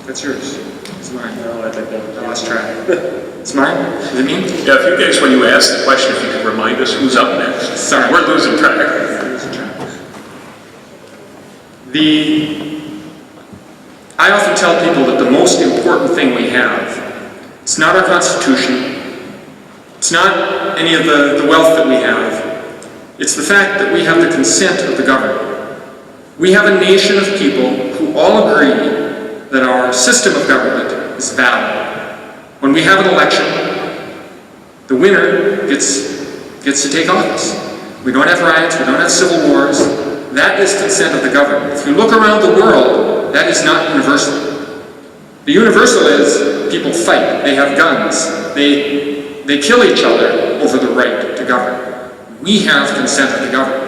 That's yours. It's mine. No, I think that was I lost track. It's mine? Is it me? Yeah, if you guys, when you asked the question, if you could remind us who's up next. Sorry. We're losing track. I often tell people that the most important thing we have, it's not our Constitution, it's not any of the wealth that we have, it's the fact that we have the consent of the governed. We have a nation of people who all agree that our system of government is valid. When we have an election, the winner gets to take office. We don't have riots, we don't have civil wars. That is consent of the governed. If you look around the world, that is not universal. The universal is people fight, they have guns, they kill each other over the right to govern. We have consent of the governed.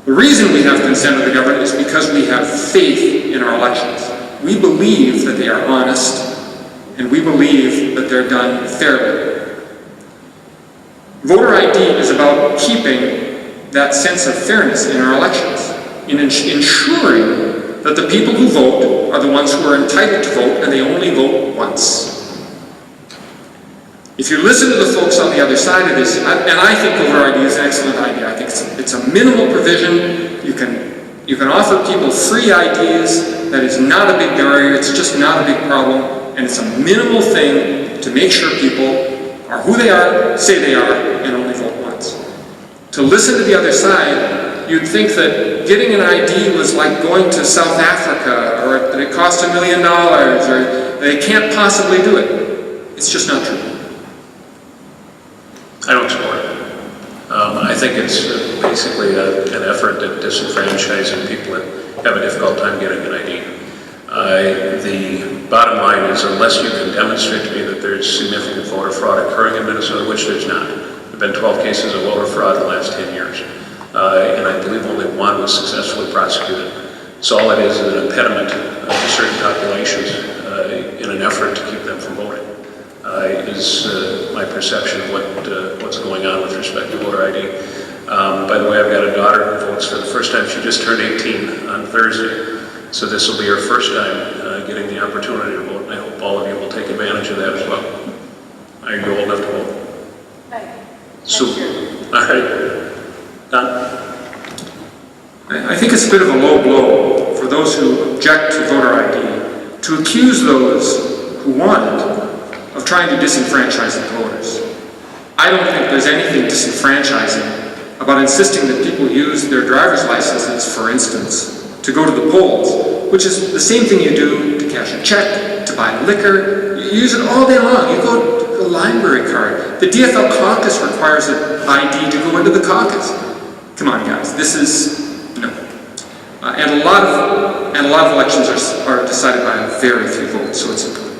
The reason we have consent of the governed is because we have faith in our elections. We believe that they are honest, and we believe that they're done fairly. Voter ID is about keeping that sense of fairness in our elections, in ensuring that the people who vote are the ones who are entitled to vote, and they only vote once. If you listen to the folks on the other side of this, and I think voter ID is an excellent idea. I think it's a minimal provision. You can offer people free IDs. That is not a big barrier. It's just not a big problem. And it's a minimal thing to make sure people are who they are, say they are, and only vote once. To listen to the other side, you'd think that getting an ID was like going to South Africa, or that it cost $1 million, or they can't possibly do it. It's just not true. I don't support it. I think it's basically an effort at disenfranchising people that have a difficult time getting an ID. The bottom line is, unless you can demonstrate to me that there's significant voter fraud occurring in Minnesota, which there's not. There have been 12 cases of voter fraud in the last 10 years. And I believe only one was successfully prosecuted. So all it is an impediment to certain populations in an effort to keep them from voting. Is my perception of what's going on with respect to voter ID. By the way, I've got a daughter who votes for the first time. She just turned 18 on Thursday. So this will be her first time getting the opportunity to vote, and I hope all of you will take advantage of that as well. Are you old enough to vote? Right. So, all right. Don? I think it's a bit of a low blow for those who object to voter ID to accuse those who want it of trying to disenfranchise the voters. I don't think there's anything disenfranchising about insisting that people use their driver's licenses, for instance, to go to the polls, which is the same thing you do to cash a check, to buy liquor. You use it all day long. You go to the library card. The DFL caucus requires an ID to go into the caucus. Come on, guys. This is no. And a lot of elections are decided by a very few votes, so it's important.